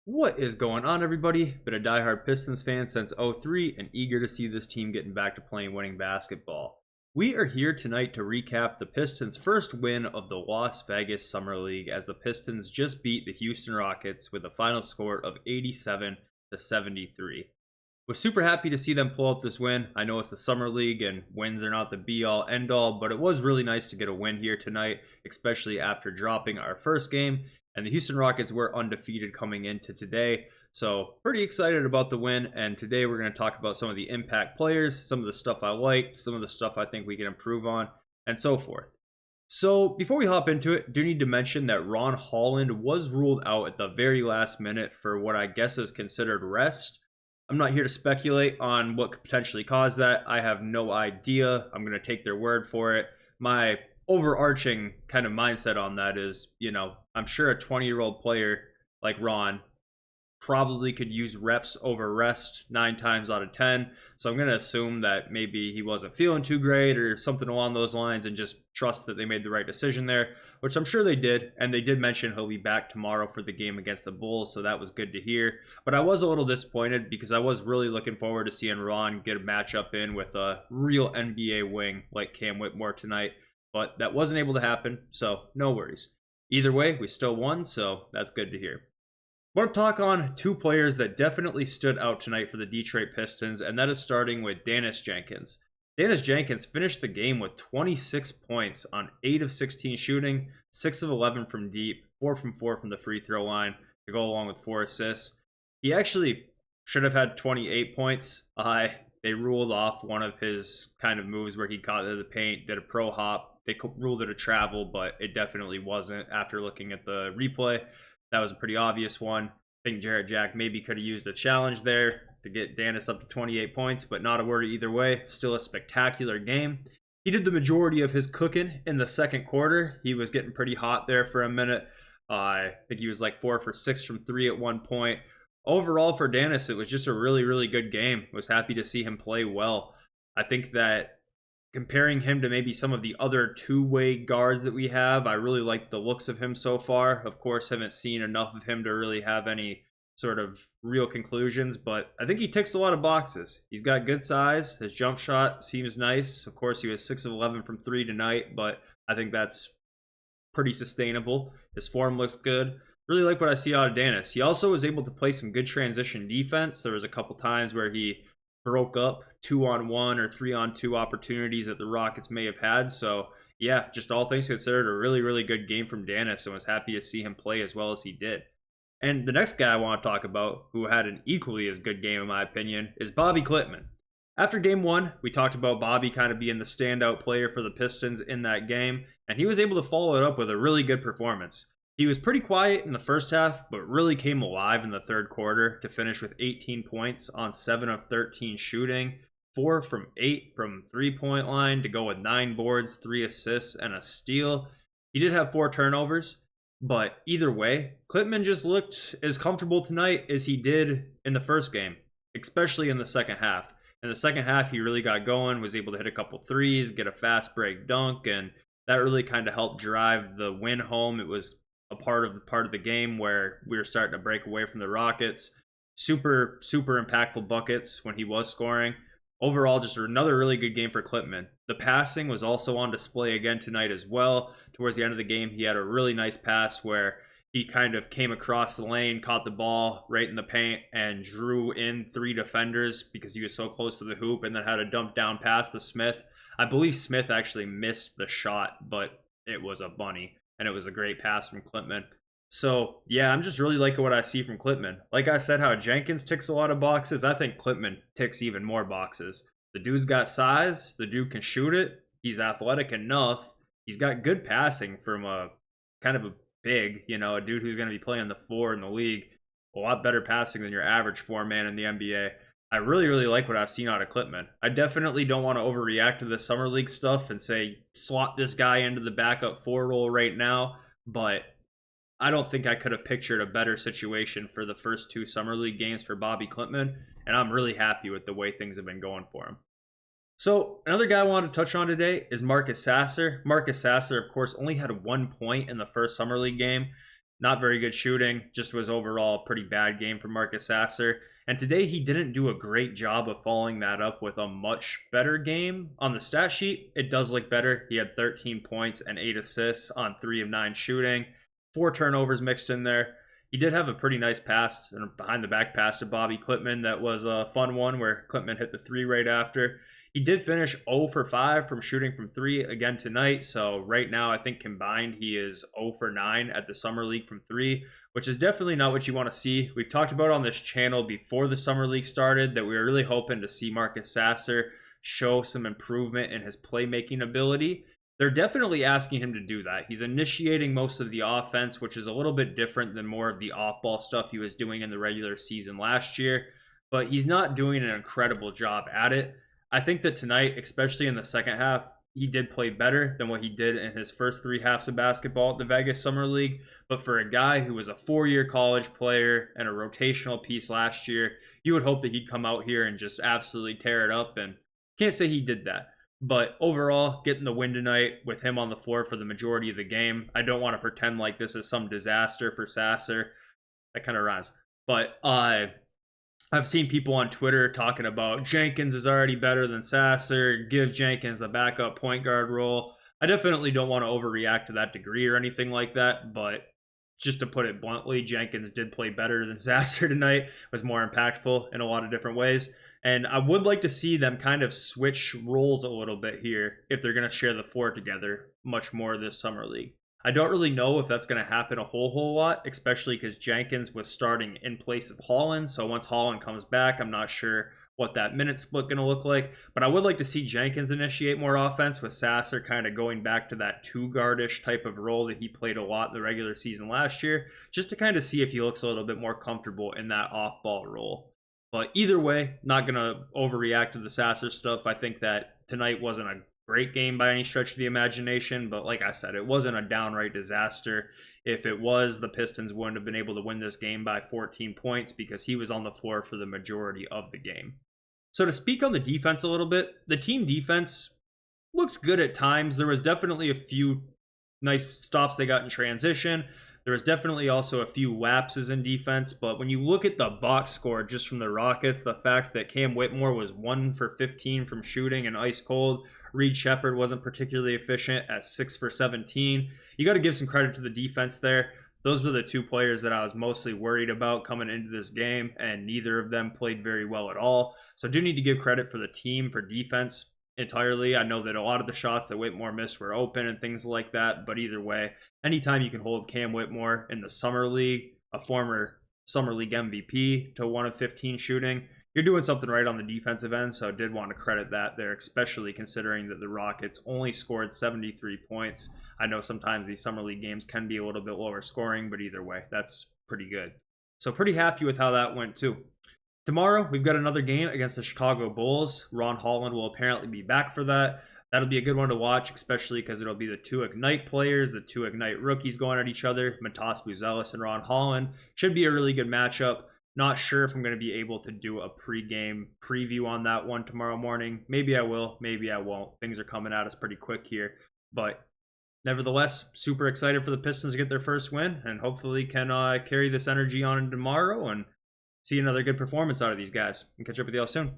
What is going on, everybody? Been a diehard Pistons fan since '03 and eager to see this team getting back to playing winning basketball. We are here tonight to recap the Pistons' first win of the Las Vegas Summer League as the Pistons just beat the Houston Rockets with a final score of 87-73. Was super happy to see them pull out this win. I know it's the Summer League and wins are not the be-all, end-all, but it was really nice to get a win here tonight, especially after dropping our first game. And the Houston Rockets were undefeated coming into today. So pretty excited about the win. And today we're going to talk about some of the impact players, some of the stuff I liked, some of the stuff I think we can improve on, and so forth. So before we hop into it, do need to mention that Holland was ruled out at the very last minute for what I guess is considered rest. I'm not here to speculate on what could potentially cause that. I have no idea. I'm going to take their word for it. My overarching kind of mindset on that is, I'm sure a 20-year-old player like Ron probably could use reps over rest 9 times out of 10. So I'm going to assume that maybe he wasn't feeling too great or something along those lines and just trust that they made the right decision there, which I'm sure they did. And they did mention he'll be back tomorrow for the game against the Bulls, so that was good to hear. But I was a little disappointed because I was really looking forward to seeing Ron get a matchup in with a real NBA wing like Cam Whitmore tonight. But that wasn't able to happen, so no worries. Either way, we still won, so that's good to hear. Want to talk on 2 players that definitely stood out tonight for the Detroit Pistons, and that is starting with Daniss Jenkins. Daniss Jenkins finished the game with 26 points on 8 of 16 shooting, 6 of 11 from deep, 4 from 4 from the free throw line to go along with 4 assists. He actually should have had 28 points. They ruled off one of his kind of moves where he caught into the paint, did a pro hop. They ruled it a travel, but it definitely wasn't after looking at the replay. That was a pretty obvious one. I think Jarrett Jack maybe could have used a challenge there to get Daniss up to 28 points, but not a worry either way. Still a spectacular game. He did the majority of his cooking in the second quarter. He was getting pretty hot there for a minute. I think he was like 4 for 6 from 3 at one point. Overall for Daniss, it was just a really, really good game. Was happy to see him play well. I think that comparing him to maybe some of the other two-way guards that we have, I really like the looks of him so far. Of course, haven't seen enough of him to really have any sort of real conclusions, but I think he ticks a lot of boxes. He's got good size. His jump shot seems nice. Of course, he was 6 of 11 from 3 tonight, but I think that's pretty sustainable. His form looks good. Really like what I see out of Daniss. He also was able to play some good transition defense. There was a couple times where he broke up 2-on-1 or 3-on-2 opportunities that the Rockets may have had. So yeah, just all things considered, a really, really good game from Daniss, and was happy to see him play as well as he did. And the next guy I want to talk about, who had an equally as good game in my opinion, is Bobi Klintman. After game 1, we talked about Bobi kind of being the standout player for the Pistons in that game, and he was able to follow it up with a really good performance. He was pretty quiet in the first half, but really came alive in the third quarter to finish with 18 points on 7 of 13 shooting, 4 from 8 from three-point line to go with 9 boards, 3 assists, and a steal. He did have 4 turnovers, but either way, Klintman just looked as comfortable tonight as he did in the first game, especially in the second half. In the second half, he really got going, was able to hit a couple threes, get a fast break dunk, and that really kind of helped drive the win home. It was a part of the game where we were starting to break away from the Rockets. Super impactful buckets when he was scoring. Overall, just another really good game for Klintman. The passing was also on display again tonight as well. Towards the end of the game, he had a really nice pass where he kind of came across the lane, caught the ball right in the paint, and drew in 3 defenders because he was so close to the hoop, and then had a dump down pass to Smith. I believe Smith actually missed the shot, but it was a bunny. And it was a great pass from Klintman. So, yeah, I'm just really liking what I see from Klintman. Like I said, how Jenkins ticks a lot of boxes, I think Klintman ticks even more boxes. The dude's got size. The dude can shoot it. He's athletic enough. He's got good passing from a kind of a big, a dude who's going to be playing the 4 in the league. A lot better passing than your average 4-man in the NBA. I really, really like what I've seen out of Klintman. I definitely don't want to overreact to the Summer League stuff and say, slot this guy into the backup 4 role right now, but I don't think I could have pictured a better situation for the first 2 Summer League games for Bobi Klintman, and I'm really happy with the way things have been going for him. So, another guy I wanted to touch on today is Marcus Sasser. Marcus Sasser, of course, only had 1 point in the first Summer League game. Not very good shooting, just was overall a pretty bad game for Marcus Sasser. And today he didn't do a great job of following that up with a much better game. On the stat sheet, it does look better. He had 13 points and 8 assists on 3 of 9 shooting. 4 turnovers mixed in there. He did have a pretty nice pass, and behind the back pass to Bobi Klintman. That was a fun one where Klintman hit the 3 right after. He did finish 0 for 5 from shooting from 3 again tonight. So right now, I think combined, he is 0 for 9 at the Summer League from 3, which is definitely not what you want to see. We've talked about on this channel before the Summer League started that we were really hoping to see Marcus Sasser show some improvement in his playmaking ability. They're definitely asking him to do that. He's initiating most of the offense, which is a little bit different than more of the off-ball stuff he was doing in the regular season last year, but he's not doing an incredible job at it. I think that tonight, especially in the second half, he did play better than what he did in his first 3 halves of basketball at the Vegas Summer League. But for a guy who was a 4-year college player and a rotational piece last year, you would hope that he'd come out here and just absolutely tear it up. And can't say he did that. But overall, getting the win tonight with him on the floor for the majority of the game. I don't want to pretend like this is some disaster for Sasser. That kind of rhymes. But I've seen people on Twitter talking about Jenkins is already better than Sasser. Give Jenkins the backup point guard role. I definitely don't want to overreact to that degree or anything like that, but just to put it bluntly, Jenkins did play better than Sasser tonight, was more impactful in a lot of different ways. And I would like to see them kind of switch roles a little bit here if they're going to share the floor together much more this Summer League. I don't really know if that's going to happen a whole lot, especially because Jenkins was starting in place of Holland. So once Holland comes back, I'm not sure what that minute split going to look like. But I would like to see Jenkins initiate more offense with Sasser kind of going back to that 2-guard-ish type of role that he played a lot in the regular season last year, just to kind of see if he looks a little bit more comfortable in that off-ball role. But either way, not going to overreact to the Sasser stuff. I think that tonight wasn't a great game by any stretch of the imagination, but like I said, it wasn't a downright disaster. If it was, the Pistons wouldn't have been able to win this game by 14 points because he was on the floor for the majority of the game. So to speak on the defense a little bit, the team defense looked good at times. There was definitely a few nice stops they got in transition. There was definitely also a few lapses in defense, but when you look at the box score just from the Rockets, the fact that Cam Whitmore was 1 for 15 from shooting and ice cold, Reed Shepherd wasn't particularly efficient at 6 for 17. You got to give some credit to the defense there. Those were the 2 players that I was mostly worried about coming into this game, and neither of them played very well at all. So I do need to give credit for the team for defense entirely. I know that a lot of the shots that Whitmore missed were open and things like that, but either way, anytime you can hold Cam Whitmore in the Summer League, a former Summer League MVP, to 1 of 15 shooting, you're doing something right on the defensive end. So I did want to credit that there, especially considering that the Rockets only scored 73 points. I know sometimes these Summer League games can be a little bit lower scoring, but either way, that's pretty good. So pretty happy with how that went too. Tomorrow, we've got another game against the Chicago Bulls. Ron Holland will apparently be back for that. That'll be a good one to watch, especially because it'll be the 2 Ignite players, the 2 Ignite rookies going at each other, Matas Buzelis and Ron Holland. Should be a really good matchup. Not sure if I'm going to be able to do a pre-game preview on that one tomorrow morning. Maybe I will, maybe I won't. Things are coming at us pretty quick here. But nevertheless, super excited for the Pistons to get their first win, and hopefully can carry this energy on tomorrow and see another good performance out of these guys. And catch up with y'all soon.